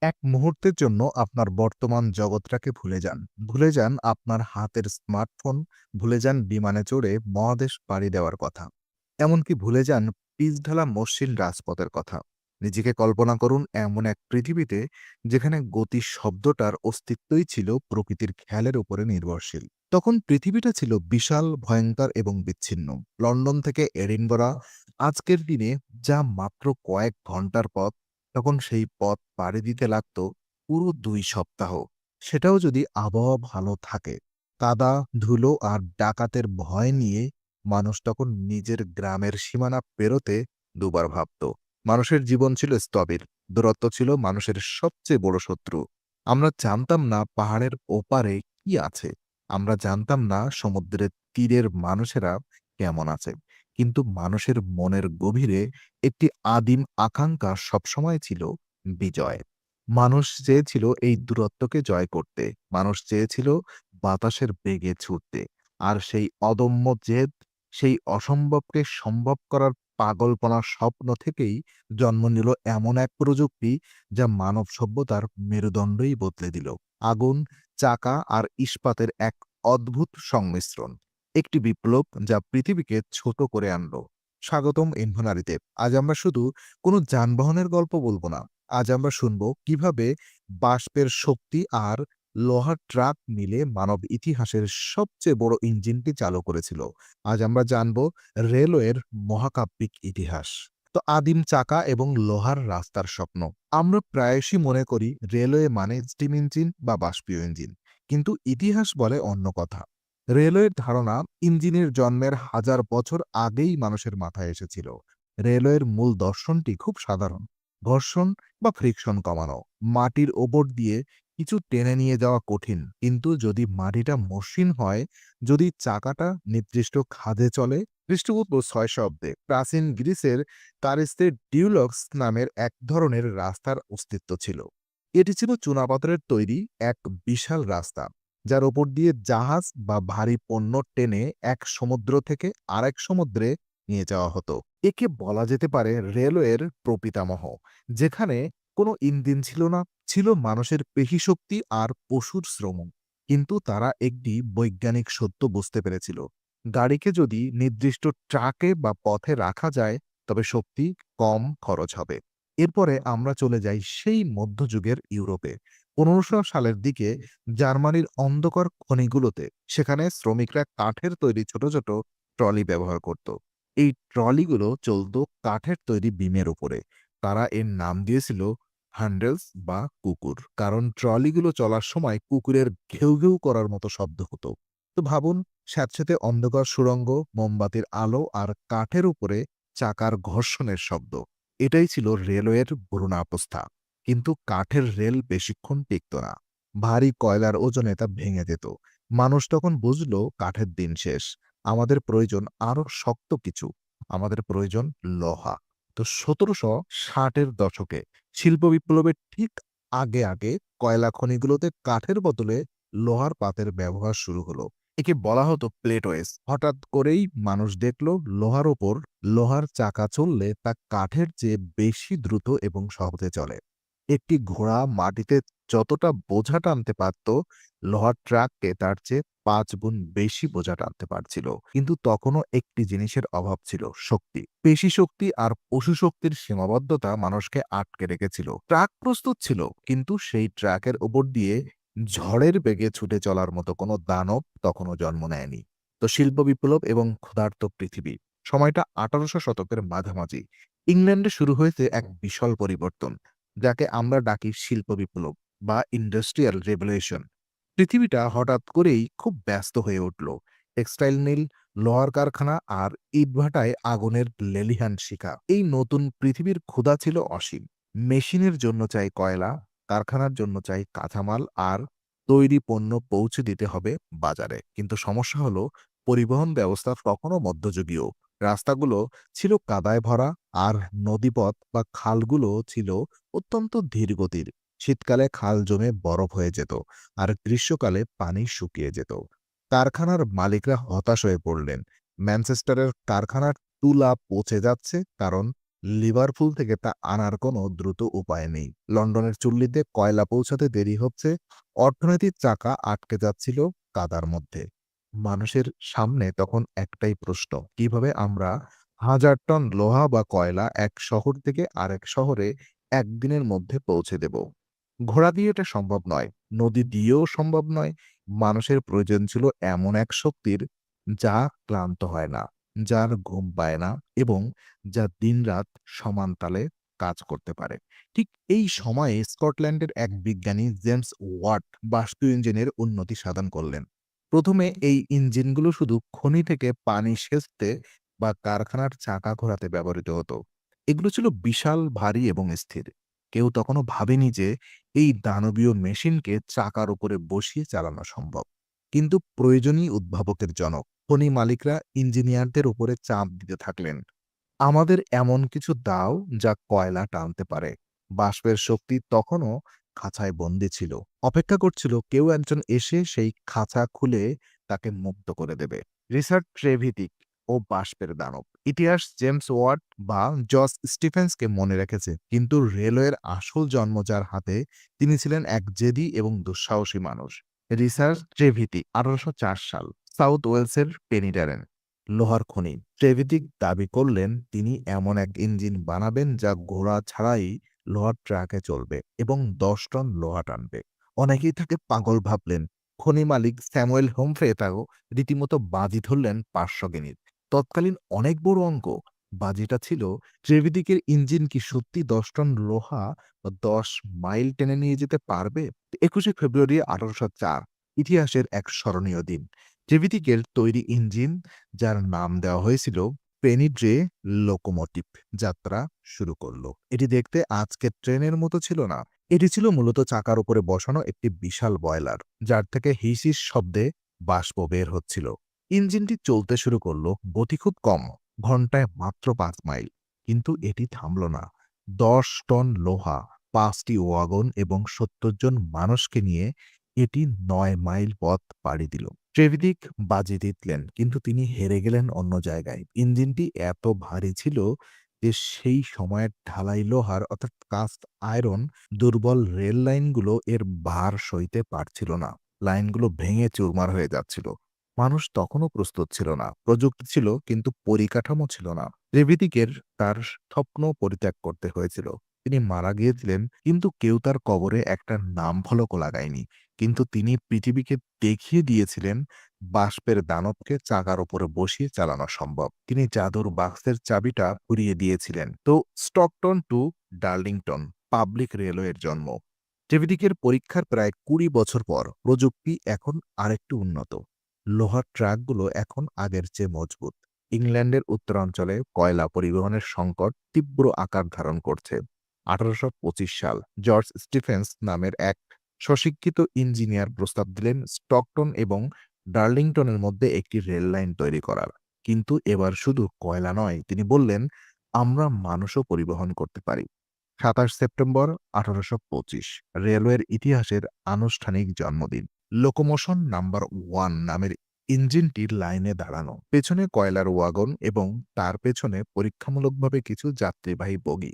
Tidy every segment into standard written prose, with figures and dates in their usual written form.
এক মুহূর্তের জন্য আপনার বর্তমান জগৎটাকে ভুলে যান। ভুলে যান আপনার হাতের স্মার্টফোন, ভুলে যান বিমানে চড়ে মহাদেশ পাড়ি দেওয়ার কথা। এমনকি ভুলে যান পিচঢালা মসৃণ রাজপথের কথা। নিজেকে কল্পনা করুন এমন এক পৃথিবীতে যেখানে গতি শব্দটার অস্তিত্বই ছিল প্রকৃতির খেয়ালের উপরে নির্ভরশীল। তখন পৃথিবীটা ছিল বিশাল, ভয়ংকর এবং বিচ্ছিন্ন। লন্ডন থেকে এডিনবরা আজকের দিনে যা মাত্র কয়েক ঘন্টার পথ, তখন সেই পথ পাড়ি দিতে লাগত পুরো ২ সপ্তাহ। সেটাও যদি আবহাওয়া ভালো থাকে। কাদা, ধুলো আর ডাকাতের ভয় নিয়ে মানুষ তখন নিজের গ্রামের সীমানা পেরোতে দুবার ভাবত। মানুষের জীবন ছিল স্থবির। দূরত্ব ছিল মানুষের সবচেয়ে বড় শত্রু। আমরা জানতাম না পাহাড়ের ওপারে কি আছে। আমরা জানতাম না সমুদ্রের তীরের মানুষেরা কেমন আছে। কিন্তু মানুষের মনের গভীরে একটি আদিম আকাঙ্ক্ষা সবসময় ছিল বিজয়। মানুষ চেয়েছিল এই দূরত্বকে জয় করতে। মানুষ চেয়েছিল বাতাসের বেগে ছুটতে। আর সেই অদম্য জেদ, সেই অসম্ভবকে সম্ভব করার পাগলপনা স্বপ্ন থেকেই জন্ম নিল এমন এক প্রযুক্তি যা মানব সভ্যতার মেরুদণ্ডই বদলে দিল। আগুন, চাকা আর ইস্পাতের এক অদ্ভুত সংমিশ্রণ। একটি বিপ্লব যা পৃথিবীকে ছোট করে আনলো। স্বাগতম ইনফোনারিতে। আজ আমরা শুধু কোনো যানবাহনের গল্প বলবো না। আজ আমরা শুনবো কিভাবে বাষ্পের শক্তি আর লোহার ট্রাক মিলে মানব ইতিহাসের সবচেয়ে বড় ইঞ্জিনটি চালু করেছিল। আজ আমরা জানবো রেলওয়ের মহাকাব্যিক ইতিহাস। তো আদিম চাকা এবং লোহার রাস্তার স্বপ্ন। আমরা প্রায়শই মনে করি রেলওয়ে মানে স্টিম ইঞ্জিন বা বাষ্পীয় ইঞ্জিন। কিন্তু ইতিহাস বলে অন্য কথা। রেলওয়ের ধারণা ইঞ্জিনের জন্মের হাজার বছর আগেই মানুষের মাথায় এসেছিল। রেলওয়ের মূল দর্শনটি খুব সাধারণ। ঘর্ষণ বা ফ্রিকশন কমানো। মাটির ওপর দিয়ে কিছু টেনে নিয়ে যাওয়া কঠিন, কিন্তু যদি মাটিটা মসৃণ হয়, যদি চাকাটা নির্দিষ্ট খাদে চলে। খ্রিস্টপূর্ব ৬০০ অব্দে প্রাচীন গ্রিসের কারিস্তে ডিউলক্স নামের এক ধরনের রাস্তার অস্তিত্ব ছিল। এটি ছিল চুনাপাথরের তৈরি এক বিশাল রাস্তা, যার ওপর দিয়ে জাহাজ বা ভারী পণ্য টেনে এক সমুদ্র থেকে আরেক সমুদ্রে নিয়ে যাওয়া হতো। একে বলা যেতে পারে রেলওয়ের প্রপিতামহ। যেখানে কোনো ইঞ্জিন ছিল না, ছিল মানুষের পেশিশক্তি আর পশুর শ্রম। কিন্তু তারা একটি বৈজ্ঞানিক সত্য বুঝতে পেরেছিল। গাড়িকে যদি নির্দিষ্ট ট্রাকে বা পথে রাখা যায়, তবে শক্তি কম খরচ হবে। এরপরে আমরা চলে যাই সেই মধ্যযুগের ইউরোপে। ১৫০০ সালের দিকে জার্মানির অন্ধকার খনিগুলোতে। সেখানে শ্রমিকরা কাঠের তৈরি ছোট ছোট ট্রলি ব্যবহার করত। এই ট্রলিগুলো চলত কাঠের তৈরি বিমের উপরে। তারা এর নাম দিয়েছিল হ্যান্ডেলস বা কুকুর, কারণ ট্রলিগুলো চলার সময় কুকুরের ঘেউ ঘেউ করার মতো শব্দ হতো। তো ভাবুন, স্যাঁতসেঁতে অন্ধকার সুড়ঙ্গ, মোমবাতির আলো আর কাঠের উপরে চাকার ঘর্ষণের শব্দ। এটাই ছিল রেলওয়ের ভ্রূণাবস্থা। কিন্তু কাঠের রেল বেশিক্ষণ টিকত না। ভারী কয়লার ওজনে তা ভেঙে যেত। মানুষ তখন বুঝল কাঠের দিন শেষ। আমাদের প্রয়োজন আরো শক্ত কিছু। আমাদের প্রয়োজন লোহা। তো ১৭৬০-এর দশকে শিল্প বিপ্লবের ঠিক আগে আগে কয়লা খনিগুলোতে কাঠের বদলে লোহার পাতের ব্যবহার শুরু হলো। একে বলা হতো প্লেটওয়েস। হঠাৎ করেই মানুষ দেখল লোহার ওপর লোহার চাকা চললে তা কাঠের চেয়ে বেশি দ্রুত এবং সহজে চলে। একটি ঘোড়া মাটিতে যতটা বোঝা টানতে পারত, লোহার ট্রাককে তার চেয়ে ৫ গুণ বেশি বোঝা টানতে পারছিল। কিন্তু তখনও একটি জিনিসের অভাব ছিল, শক্তি। পেশি শক্তি আর পশু শক্তির সীমাবদ্ধতা মানুষকে আটকে রেখেছিল। ট্রাক প্রস্তুত ছিল, কিন্তু সেই ট্রাকের উপর দিয়ে ঝড়ের বেগে ছুটে চলার মতো কোনো দানব তখনও জন্ম নেয়নি। তো শিল্প বিপ্লব এবং ক্ষুধার্ত পৃথিবী। সময়টা ১৮০০ শতকের মাঝামাঝি। ইংল্যান্ডে শুরু হয়েছে এক বিশাল পরিবর্তন, যাকে আমরা ডাকি শিল্প বিপ্লব বা ইন্ডাস্ট্রিয়াল রেভলিউশন। পৃথিবীটা হঠাৎ করেই খুব ব্যস্ত হয়ে উঠল। টেক্সটাইল মিল, লোহার কারখানা আর ইটভাটায় আগুনের লেলিহান শিখা। এই নতুন পৃথিবীর ক্ষুধা ছিল অসীম। মেশিনের জন্য চাই কয়লা, কারখানার জন্য চাই কাঁচামাল, আর তৈরি পণ্য পৌঁছে দিতে হবে বাজারে। কিন্তু সমস্যা হলো, পরিবহন ব্যবস্থা তখনও মধ্যযুগীয়। রাস্তাগুলো ছিল কাদায় ভরা, আর নদীপথ বা খালগুলো ছিল অত্যন্ত ধীরগতির। শীতকালে খাল জমে বরফ হয়ে যেত, আর গ্রীষ্মকালে পানি শুকিয়ে যেত। কারখানার মালিকরা হতাশ হয়ে পড়লেন। ম্যানচেস্টারের কারখানার তুলা পচে যাচ্ছে, কারণ লিভারপুল থেকে তা আনার কোনো দ্রুত উপায় নেই। লন্ডনের চুল্লিতে কয়লা পৌঁছাতে দেরি হচ্ছে, অর্থনীতির চাকা আটকে যাচ্ছিল কাদার মধ্যে। মানুষের সামনে তখন একটাই প্রশ্ন, কিভাবে আমরা ১,০০০ টন লোহা বা কয়লা এক শহর থেকে আরেক শহরে একদিনের মধ্যে পৌঁছে দেব? ঘোড়া দিয়ে এটা সম্ভব নয়, নদী দিয়েও সম্ভব নয়। মানুষের প্রয়োজন ছিল এমন এক শক্তির যা ক্লান্ত হয় না, যার ঘুম পায় না এবং যা দিনরাত সমান তালে কাজ করতে পারে। ঠিক এই সময়ে স্কটল্যান্ডের এক বিজ্ঞানী জেমস ওয়াট বাষ্পীয় ইঞ্জিনের উন্নতি সাধন করলেন। প্রথমে এই ইঞ্জিনগুলো শুধু খনি থেকে পানি সেচতে বা কারখানার চাকা ঘোরাতে ব্যবহৃত হতো। এগুলো ছিল বিশাল, ভারী এবং স্থির। কেউ তখনও ভাবেনি যে এই দানবীয় মেশিনকে চাকার উপরে বসিয়ে চালানো সম্ভব। কিন্তু প্রয়োজনই উদ্ভাবকের জনক। খনি মালিকরা ইঞ্জিনিয়ারদের উপরে চাপ দিতে থাকলেন, আমাদের এমন কিছু দাও যা কয়লা টানতে পারে। বাষ্পের শক্তি তখনও খাঁচায় বন্দী ছিল, অপেক্ষা করছিল কেউ একজন এসে সেই খাঁচা খুলে তাকে মুক্ত করে দেবে। রিচার্ড ট্রেভিটিক ও বাষ্পের দানব ইতিহাস জেমস ওয়াট বা জস স্টিফেন্সকে মনে রেখেছে, কিন্তু রেলওয়ের আসল জন্ম যার হাতে, তিনি ছিলেন এক জেদি এবং দুঃসাহসী মানুষ। রিচার্ড ট্রেভিটি ১৮০৪ সাল, সাউথ ওয়েলসের পেনিডারেন লোহার খনি। ট্রেভিটিক দাবি করলেন তিনি এমন এক ইঞ্জিন বানাবেন যা ঘোড়া ছাড়াই লোহার ট্রাকে চলবে এবং ১০ টন লোহা টানবে। অনেকেই তাকে পাগল ভাবলেন। খনি মালিক স্যামুয়েল হোমফ্রে তাও রীতিমতো বাজি ধরলেন ৫০০ গিনির। তৎকালীন অনেক বড় অঙ্ক। বাজিটা ছিল, ট্রেভিটিকের ইঞ্জিন কি সত্যি ১০ টন লোহা বা ১০ মাইল টেনে নিয়ে যেতে পারবে? ২১শে ফেব্রুয়ারি ১৮০৪ ইতিহাসের এক স্মরণীয় দিন। ট্রেভিটিকের তৈরি ইঞ্জিন, যার নাম দেওয়া হয়েছিল পেনিড্রে লোকোমোটিভ, যাত্রা শুরু করলো। এটি দেখতে আজকের ট্রেনের মতো ছিল না। এটি ছিল মূলত চাকার উপরে বসানো একটি বিশাল বয়লার, যার থেকে হিসিস শব্দে বাষ্প বের হচ্ছিল। ইঞ্জিনটি চলতে শুরু করলো, গতি খুব কম, ঘন্টায় মাত্র ৫ মাইল। কিন্তু এটি থামল না। ১০ টন লোহা, ৫টি ওয়াগন এবং ৭০ জন মানুষকে নিয়ে এটি ৯ মাইল পথ পাড়ি দিল। ট্রেভিডিক বাজি জিতলেন, কিন্তু তিনি হেরে গেলেন অন্য জায়গায়। ইঞ্জিনটি এত ভারী ছিল যে সেই সময়ের ঢালাই লোহার অর্থাৎ কাস্ট আয়রন দুর্বল রেল লাইনগুলো এর ভার সইতে পারছিল না। লাইনগুলো ভেঙে চুরমার হয়ে যাচ্ছিল। মানুষ তখনও প্রস্তুত ছিল না। প্রযুক্তি ছিল কিন্তু পরিকাঠামো ছিল না। ট্রেভিডিকের তার স্বপ্ন পরিত্যাগ করতে হয়েছিল। তিনি মারা গিয়েছিলেন, কিন্তু কেউ তার কবরে একটা নাম ফলকও লাগায়নি। কিন্তু তিনি পৃথিবীকে দেখিয়ে দিয়েছিলেন বাষ্পের দানবকে চাকার উপরে বসিয়ে চালানো সম্ভব। তিনি জাদুর বাক্সের চাবিটা ঘুরিয়ে দিয়েছিলেন। তো স্টকটন টু ডার্লিংটন পাবলিক রেলওয়ের জন্ম। ট্রেভিডিকের পরীক্ষার প্রায় ২০ বছর পর প্রযুক্তি এখন আরেকটু উন্নত। লোহার ট্রাকগুলো এখন আগের চেয়ে মজবুত। ইংল্যান্ডের উত্তরাঞ্চলে কয়লা পরিবহনের সংকট তীব্র আকার ধারণ করছে। ১৮২৫ সাল জর্জ স্টিফেন্স নামের এক স্বশিক্ষিত ইঞ্জিনিয়ার প্রস্তাব দিলেন স্টকটন এবং ডার্লিংটনের মধ্যে একটি রেল লাইন তৈরি করার। কিন্তু এবার শুধু কয়লা নয়, তিনি বললেন আমরা মানুষও পরিবহন করতে পারি। ২৭ সেপ্টেম্বর ১৮২৫ রেলওয়ের ইতিহাসের আনুষ্ঠানিক জন্মদিন। লোকোমোশন নাম্বার ১ নামের ইঞ্জিনটির লাইনে দাঁড়ানো, পেছনে কয়লার ওয়াগন এবং তার পেছনে পরীক্ষামূলকভাবে কিছু যাত্রীবাহী বগি,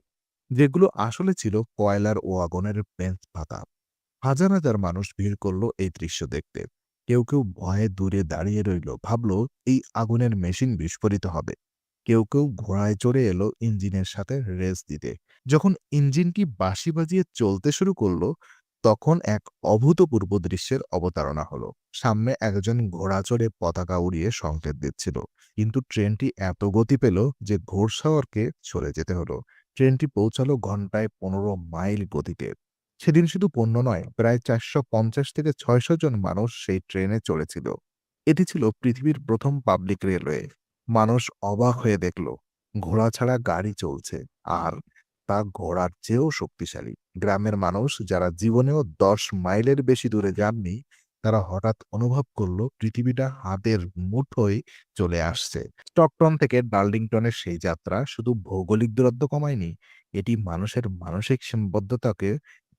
যেগুলো আসলে ছিল কয়লার ওয়াগনের বেঞ্চ পাতা। হাজার হাজার মানুষ ভিড় করল এই দৃশ্য দেখতে। কেউ কেউ ভয়ে দূরে দাঁড়িয়ে রইল, ভাবল এই আগুনের মেশিন বিস্ফোরিত হবে। কেউ কেউ ঘোড়ায় চড়ে এলো ইঞ্জিনের সাথে রেস দিতে। যখন ইঞ্জিনটি বাঁশি বাজিয়ে চলতে শুরু করলো, তখন এক অভূতপূর্ব দৃশ্যের অবতারণা হলো। সামনে একজন ঘোড়া চড়ে পতাকা উড়িয়ে সংকেত দিচ্ছিল, কিন্তু ট্রেনটি এত গতি পেল যে ঘোড়সাওয়ারকে সরে যেতে হলো। ট্রেনটি পৌঁছালো ঘন্টায় ১৫ মাইল গতিতে। সেদিন শুধু পণ্য নয়, প্রায় ৪৫০ থেকে ৬০০ জন মানুষ সেই ট্রেনে চড়েছিল। এটি ছিল পৃথিবীর প্রথম পাবলিক রেলওয়ে। মানুষ অবাক হয়ে দেখল ঘোড়া ছাড়া গাড়ি চলছে, আর তা ঘোড়ার চেয়েও শক্তিশালী। গ্রামের মানুষ যারা জীবনেও ১০ মাইলের বেশি দূরে যাননি, তারা হঠাৎ অনুভব করল পৃথিবীটা হাতের মুঠোয় চলে আসছে। স্টকটন থেকে ডার্লিংটনের সেই যাত্রা শুধু ভৌগোলিক দূরত্ব কমায়নি, এটি মানুষের মানসিক সীমাবদ্ধতাকে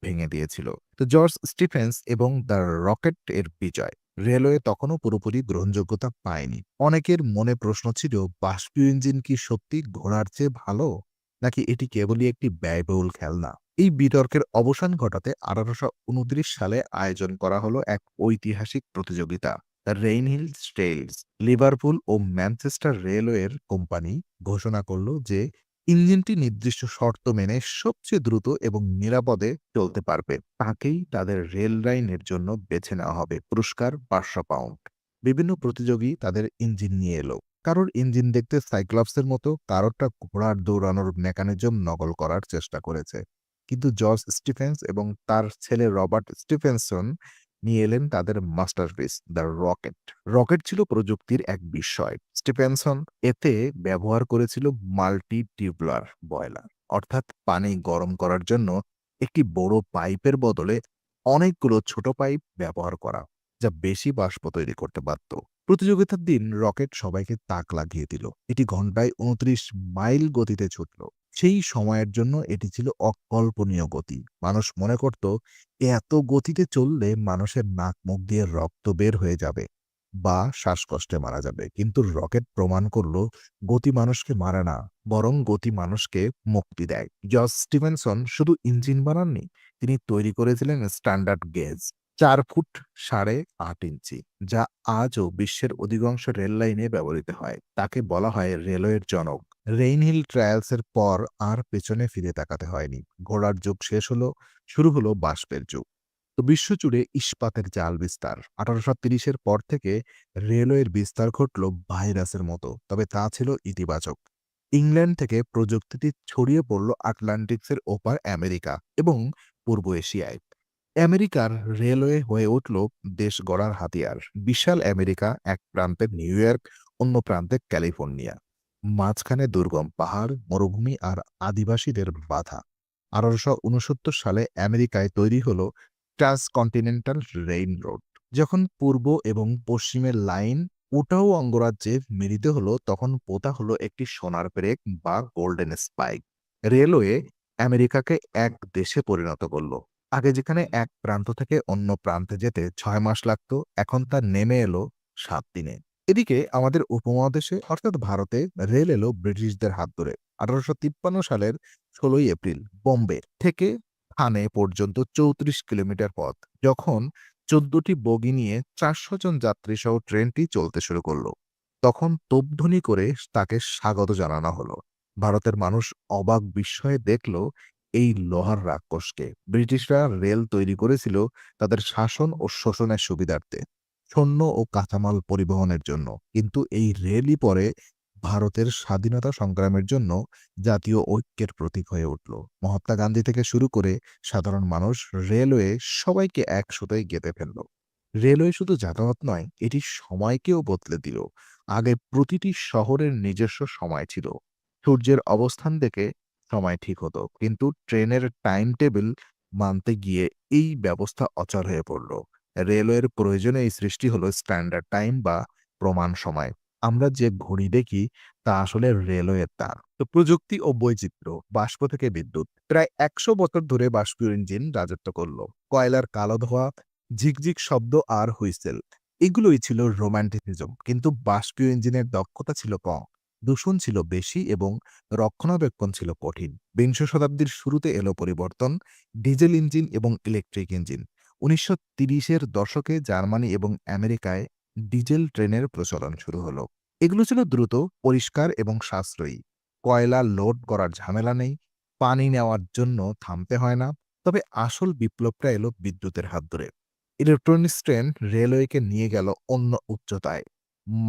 ভেঙে দিয়েছিল। তো জর্জ স্টিফেন্স এবং দ্য রকেট এর বিজয়। রেলওয়ে তখনও পুরোপুরি গ্রহণযোগ্যতা পায়নি। অনেকের মনে প্রশ্ন ছিল, বাষ্পীয় ইঞ্জিন কি সত্যি ঘোড়ার চেয়ে ভালো? নাকি এটি কেবলই একটি ব্যয়বহুল খেলনা? এই বিতর্কের অবসান ঘটাতে 1829 সালে আয়োজন করা হলো এক ঐতিহাসিক প্রতিযোগিতা, দ্য রেইনহিল ট্রেইলস। লিভারপুল ও ম্যানচেস্টার রেলওয়ের কোম্পানি ঘোষণা করল যে ইঞ্জিনটি নির্দিষ্ট শর্ত মেনে সবচেয়ে দ্রুত এবং নিরাপদে চলতে পারবে তাকেই তাদের রেল লাইনের জন্য বেছে নেওয়া হবে। পুরস্কার 500 পাউন্ড। বিভিন্ন প্রতিযোগী তাদের ইঞ্জিন নিয়ে এলো। কারোর ইঞ্জিন দেখতে সাইক্লপসের মতো, কারোরটা ঘোড়ার দৌড়ানোর মেকানিজম নকল করার চেষ্টা করেছে। কিন্তু জর্জ স্টিফেন্স এবং তার ছেলে রবার্ট স্টিফেনসন নিয়ে এলেন তাদের মাস্টারপিস, দ্য রকেট। রকেট ছিল প্রযুক্তির এক বিস্ময়। স্টিফেনসন এতে ব্যবহার করেছিল মাল্টি টিউবুলার বয়লার, অর্থাৎ পানি গরম করার জন্য একটি বড় পাইপের বদলে অনেকগুলো ছোট পাইপ ব্যবহার করা, যা বেশি বাষ্প তৈরি করতে পারত। প্রতিযোগিতার দিন রকেট সবাইকে তাক লাগিয়ে দিল। এটি ঘন্টায় 29 মাইল গতিতে ছুটল। সেই সময়ের জন্য এটি ছিল অকল্পনীয় গতি। মানুষ মনে করত এত গতিতে চললে মানুষের নাক মুখ দিয়ে রক্ত বের হয়ে যাবে বা শ্বাসকষ্টে মারা যাবে। কিন্তু রকেট প্রমাণ করল গতি মানুষকে মারে না, বরং গতি মানুষকে মুক্তি দেয়। জর্জ স্টিভেনসন শুধু ইঞ্জিন বানাননি, তিনি তৈরি করেছিলেন স্ট্যান্ডার্ড গেজ, 4 ফুট 8.5 ইঞ্চি, যা আজও বিশ্বের অধিকাংশ রেল লাইনে ব্যবহৃত হয়। তাকে বলা হয় রেলওয়ের জনক। রেইনহিল ট্রায়ালসের পর আর পেছনে ফিরে তাকাতে হয়নি। ঘোড়ার যুগ শেষ হলো, শুরু হলো বাষ্পের যুগ। তো বিশ্বজুড়ে ইস্পাতের জাল বিস্তার। 1830-এর পর থেকে রেলওয়ের বিস্তার ঘটল ভাইরাসের মতো, তবে তা ছিল ইতিবাচক। ইংল্যান্ড থেকে প্রযুক্তিটি ছড়িয়ে পড়ল আটলান্টিক্সের ওপার আমেরিকা এবং পূর্ব এশিয়ায়। আমেরিকার রেলওয়ে হয়ে উঠল দেশ গড়ার হাতিয়ার। বিশাল আমেরিকা, এক প্রান্তে নিউ ইয়র্ক, অন্য প্রান্তে ক্যালিফোর্নিয়া। মাঝখানে দুর্গম পাহাড়, মরুভূমি আর আদিবাসীদের বাধা। 1869 সালে আমেরিকায় তৈরি হল ট্রান্সকন্টিনেন্টাল রেইল রোড। যখন পূর্ব এবং পশ্চিমের লাইন ওটাও অঙ্গরাজ্যে মিলিত হলো, তখন পোতা হলো একটি সোনার পেরেক বা গোল্ডেন স্পাইক। রেলওয়ে আমেরিকাকে এক দেশে পরিণত করল। আগে যেখানে এক প্রান্ত থেকে অন্য প্রান্তে যেতে 6 মাস লাগত, এখন তা নেমে এলো 7 দিনে। এদিকে আমাদের উপমহাদেশে অর্থাৎ ভারতে রেল এলো ব্রিটিশদের হাত ধরে। 1853 সালের 16 এপ্রিল বোম্বে থেকে থানে পর্যন্ত 34 কিলোমিটার পথ। যখন 14টি বগি নিয়ে 400 জন যাত্রী সহ ট্রেনটি চলতে শুরু করলো, তখন তোপধ্বনি করে তাকে স্বাগত জানানো হলো। ভারতের মানুষ অবাক বিস্ময়ে দেখল এই লোহার রাক্ষসকে। ব্রিটিশরা রেল তৈরি করেছিল তাদের শাসন ও শোষণের সুবিধার্থে, সৈন্য ও কাঁচামাল পরিবহনের জন্য। কিন্তু এই রেলই পরে ভারতের স্বাধীনতা সংগ্রামের জন্য জাতীয় ঐক্যের প্রতীক হয়ে উঠল। মহাত্মা গান্ধী থেকে শুরু করে সাধারণ মানুষ রেলওয়ে সবাইকে এক সুতোয় গেঁথে ফেলল। রেলওয়ে শুধু যাতায়াত নয়, এটি সময়কেও বদলে দিল। আগে প্রতিটি শহরের নিজস্ব সময় ছিল। সূর্যের অবস্থান দেখে সময় ঠিক হতো, কিন্তু ট্রেনের টাইম টেবিল মানতে গিয়ে এই ব্যবস্থা অচল হয়ে পড়ল। রেলওয়ের প্রয়োজনে এই সৃষ্টি হলো স্ট্যান্ডার্ড টাইম বা প্রমাণ সময়। আমরা যে ঘড়ি দেখি তা আসলে রেলওয়ের তার। তো প্রযুক্তি ও বৈচিত্র্য। বাষ্প থেকে বিদ্যুৎ। প্রায় 100 বছর ধরে বাষ্পীয় ইঞ্জিন রাজত্ব করল। কয়লার কালো ধোঁয়া, ঝিকঝিক শব্দ আর হুইসেল, এগুলোই ছিল রোম্যান্টিসিজম। কিন্তু বাষ্পীয় ইঞ্জিনের দক্ষতা ছিল কম, দূষণ ছিল বেশি এবং রক্ষণাবেক্ষণ ছিল কঠিন। বিংশ শতাব্দীর শুরুতে এলো পরিবর্তন, ডিজেল ইঞ্জিন এবং ইলেকট্রিক ইঞ্জিন। 1930-এর দশকে জার্মানি এবং আমেরিকায় ডিজেল ট্রেনের প্রচলন শুরু হলো। এগুলো ছিল দ্রুত, পরিষ্কার এবং সাশ্রয়ী। কয়লা লোড করার ঝামেলা নেই, পানি নেওয়ার জন্য থামতে হয় না। তবে আসল বিপ্লবটা এলো বিদ্যুতের হাত ধরে। ইলেকট্রনিক্স ট্রেন রেলওয়েকে নিয়ে গেল অন্য উচ্চতায়।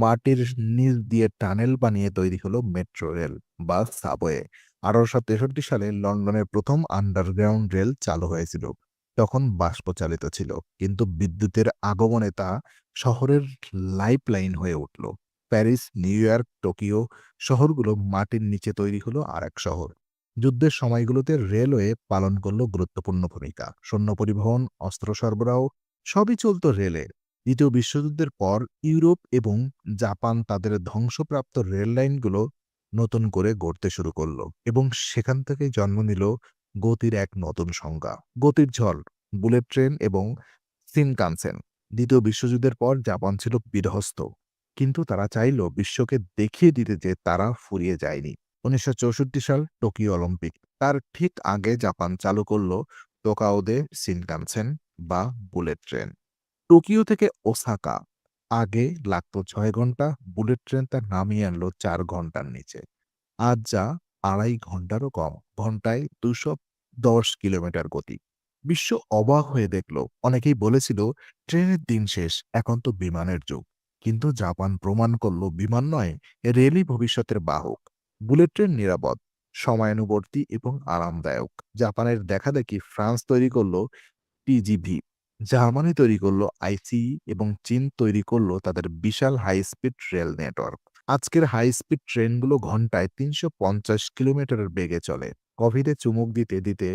মাটির নিচ দিয়ে টানেল বানিয়ে তৈরি হলো মেট্রো রেল বা সাবওয়ে। 1863 সালে লন্ডনের প্রথম আন্ডারগ্রাউন্ড রেল চালু হয়েছিল। তখন বাষ্পচালিত ছিল, কিন্তু বিদ্যুতের আগমনে তা শহরের লাইফলাইন হয়ে উঠল। প্যারিস, নিউ ইয়র্ক, টোকিও শহরগুলো মাটির নিচে তৈরি হলো আর এক শহর। যুদ্ধের সময়গুলোতে রেলওয়ে পালন করল গুরুত্বপূর্ণ ভূমিকা। সৈন্য পরিবহন, অস্ত্র সরবরাহ সবই চলত রেলে। দ্বিতীয় বিশ্বযুদ্ধের পর ইউরোপ এবং জাপান তাদের ধ্বংসপ্রাপ্ত রেল লাইনগুলো নতুন করে গড়তে শুরু করলো এবং সেখান থেকেই জন্ম নিল গতির এক নতুন সংজ্ঞা, গতির ঝড়, বুলেট ট্রেন এবং শিনকানসেন। দ্বিতীয় বিশ্বযুদ্ধের পর জাপান ছিল বিধ্বস্ত, কিন্তু তারা চাইল বিশ্বকে দেখিয়ে দিতে যে তারা ফুরিয়ে যায়নি। 1964 সাল টোকিও অলিম্পিক। তার ঠিক আগে জাপান চালু করল টোকাওদে শিনকানসেন বা বুলেট ট্রেন। টোকিও থেকে ওসাকা আগে লাগতো ৬ ঘন্টা, বুলেট ট্রেন তার নামিয়ে আনলো ৪ ঘন্টার নিচে। আজ যা ২.৫ ঘন্টারও কম, ঘন্টায় ২১০ কিলোমিটার গতি। বিশ্ব অবাক হয়ে দেখল। অনেকেই বলেছিল ট্রেনের দিন শেষ, এখন তো বিমানের যুগ। কিন্তু জাপান প্রমাণ করল বিমান নয়, রেলই ভবিষ্যতের বাহক। বুলেট ট্রেন নিরাপদ, সময়ানুবর্তী এবং আরামদায়ক। জাপানের দেখাদেখি ফ্রান্স তৈরি করল টিজিভি, জার্মানি তৈরি করল আইসিই এবং চীন তৈরি করল তাদের বিশাল হাই স্পিড রেল নেটওয়ার্ক। আজকের হাই স্পিড ট্রেনগুলো ঘন্টায় ৩৫০ কিলোমিটারের বেগে চলে। কভিডে চুমুক দিতে দিতে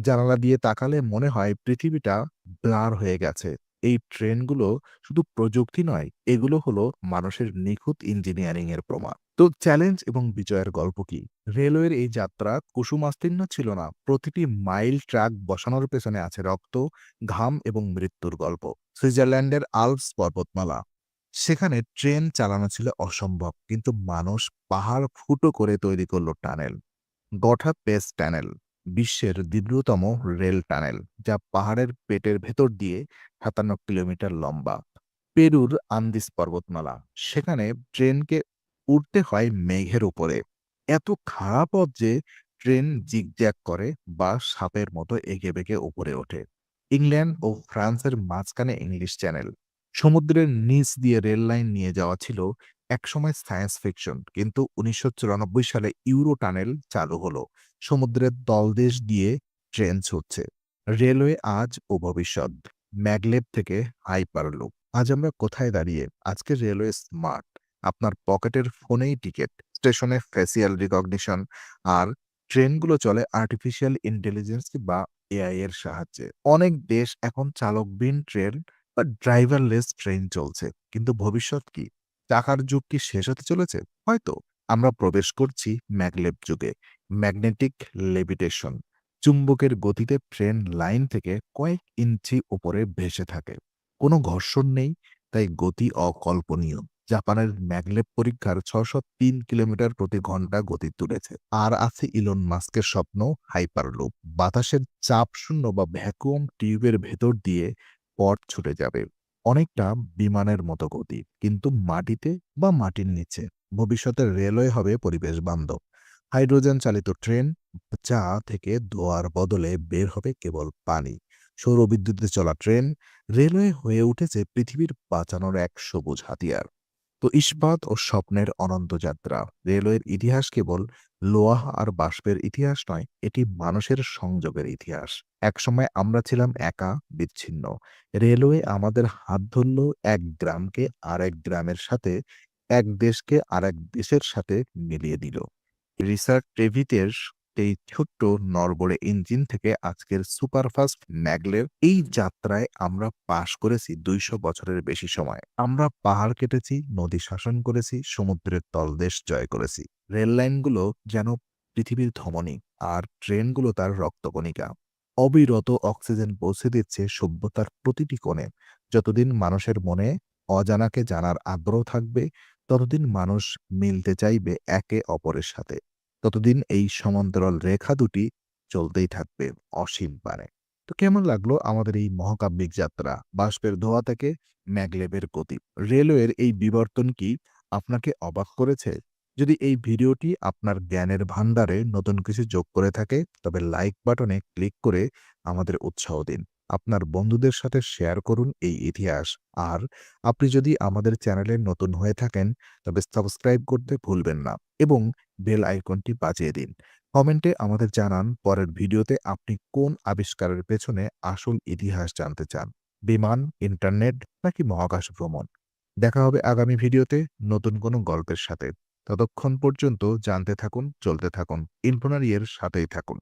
জানালা দিয়ে তাকালে মনে হয় পৃথিবীটা ব্লার হয়ে গেছে। এই ট্রেনগুলো শুধু প্রযুক্তি নয়, এগুলো হলো মানুষের নিখুঁত ইঞ্জিনিয়ারিং এর প্রমাণ। তো চ্যালেঞ্জ এবং বিজয়ের গল্প কি? রেলওয়ের এই যাত্রা কুসুমাস্তীর্ণ ছিল না। প্রতিটি মাইল ট্রাক বসানোর পেছনে আছে রক্ত, ঘাম এবং মৃত্যুর গল্প। সুইজারল্যান্ডের আল্পস পর্বতমালা, সেখানে ট্রেন চালানো ছিল অসম্ভব, কিন্তু মানুষ পাহাড় ফুটো করে তৈরি করল টানেল। গঠা পেস টানেল, বিশ্বের দীর্ঘতম রেল টানেল, যা পাহাড়ের পেটের ভেতর দিয়ে ৫৭ কিলোমিটার লম্বা। পেরুর আন্দিস পর্বতমালা, সেখানে ট্রেনকে উঠতে হয় মেঘের উপরে। এত খাড়া পথ যে ট্রেন জিগজ্যাগ করে বা সাপের মতো এঁকে-বেঁকে উপরে ওঠে। ইংল্যান্ড ও ফ্রান্সের মাঝখানে ইংলিশ চ্যানেল, সমুদ্রের নিচ দিয়ে রেল লাইন নিয়ে যাওয়া ছিল একসময় সায়েন্স ফিকশন, কিন্তু ১৯৯৪ সালে ইউরো টানেল চালু হলো। সমুদ্রের তলদেশ দিয়ে ট্রেন ছুটছে। রেলওয়ে আজ ও ভবিষ্যৎ, ম্যাগলেভ থেকে হাইপারলুপ। আজ আমরা কোথায় দাঁড়িয়ে? আজকের রেলওয়ে স্মার্ট। আপনার পকেটের ফোনেই টিকিট, স্টেশনে ফেসিয়াল রিকগনিশন, আর ট্রেনগুলো চলে আর্টিফিশিয়াল ইন্টেলিজেন্স বা এআই এর সাহায্যে। অনেক দেশ এখন চালকবিহীন ট্রেন বা ড্রাইভারলেস ট্রেন চলছে। কিন্তু ভবিষ্যৎ কি? চাকার যুগ কি শেষ হতে চলেছে? হয়তো। আমরা প্রবেশ করছি ম্যাগলেভ যুগে। ম্যাগনেটিক লেভিটেশন, চুম্বকের গতিতে ট্রেন লাইন থেকে কয়েক ইঞ্চি উপরে ভেসে থাকে। কোনো ঘর্ষণ নেই, তাই গতি অকল্পনীয়। জাপানের ম্যাগলেভ পরীক্ষার ৬০৩ কিলোমিটার প্রতি ঘন্টা গতি তুলেছে। আর আছে ইলন মাস্কের স্বপ্ন হাইপারলুপ, বাতাসের চাপ শূন্য বা ভ্যাকুয়াম টিউবের ভেতর দিয়ে পথ ছুটে যাবে। অনেকটা বিমানের মতো গতি, কিন্তু মাটিতে বা মাটির নিচে। ভবিষ্যতের রেলওয়ে হবে পরিবেশ বান্ধব, হাইড্রোজেন চালিত ট্রেন, যা থেকে ধোঁয়ার বদলে বের হবে কেবল পানি। সৌরবিদ্যুতে চলা ট্রেন, রেলওয়ে হয়ে উঠেছে পৃথিবীর বাঁচানোর এক সবুজ হাতিয়ার। তো ইস্পাত ও স্বপ্নের অনন্ত যাত্রা। রেলওয়ের ইতিহাস কেবল লোহা আর বাষ্পের ইতিহাস নয়, এটি মানুষের সংযোগের ইতিহাস। একসময় আমরা ছিলাম একা, বিচ্ছিন্ন। রেলওয়ে আমাদের হাত ধরল, এক গ্রামকে আরেক গ্রামের সাথে, এক দেশকে আরেক দেশের সাথে মিলিয়ে দিল। রিসার্চ টেভিতের এই ছোট্ট নড়বড়ে ইঞ্জিন থেকে আজকের সুপারফাস্ট ম্যাগলেভ, এই যাত্রায় আমরা পাশ করেছি ২০০ বছরের বেশি সময়। আমরা পাহাড় কেটেছি, নদী শাসন করেছি, সমুদ্রের তলদেশ জয় করেছি। রেল লাইনগুলো যেন পৃথিবীর ধমনী, আর ট্রেনগুলো তার রক্তকণিকা। অবিরত অক্সিজেন পৌঁছে দিচ্ছে সভ্যতার প্রতিটি কোণে। যতদিন মানুষের মনে অজানাকে জানার আগ্রহ থাকবে, ততদিন মানুষ মিলতে চাইবে একে অপরের সাথে। ততদিন এই সমান্তরাল রেখা দুটি চলতেই থাকবে অসীম পানে। তো কেমন লাগলো আমাদের এই মহাকাব্যিক যাত্রা? বাষ্পের ধোঁয়া থেকে ম্যাগলেভের গতি। রেলওয়ের এই বিবর্তন কি আপনাকে অবাক করেছে? যদি এই ভিডিওটি আপনার জ্ঞানের ভান্ডারে নতুন কিছু যোগ করে থাকে, তবে লাইক বাটনে ক্লিক করে আমাদের উৎসাহ দিন। আপনার বন্ধুদের সাথে শেয়ার করুন এই ইতিহাস। আর আপনি যদি আমাদের চ্যানেলে নতুন হয়ে থাকেন, তবে সাবস্ক্রাইব করতে ভুলবেন না এবং বেল আইকনটি বাজিয়ে দিন। কমেন্টে আমাদের জানান পরের ভিডিওতে আপনি কোন আবিষ্কারের পেছনে আসল ইতিহাস জানতে চান। বিমান, ইন্টারনেট নাকি মহাকাশ ভ্রমণ? দেখা হবে আগামী ভিডিওতে নতুন কোনো গল্পের সাথে। ততক্ষণ পর্যন্ত জানতে থাকুন, চলতে থাকুন। ইনফোনারি এর সাথেই থাকুন।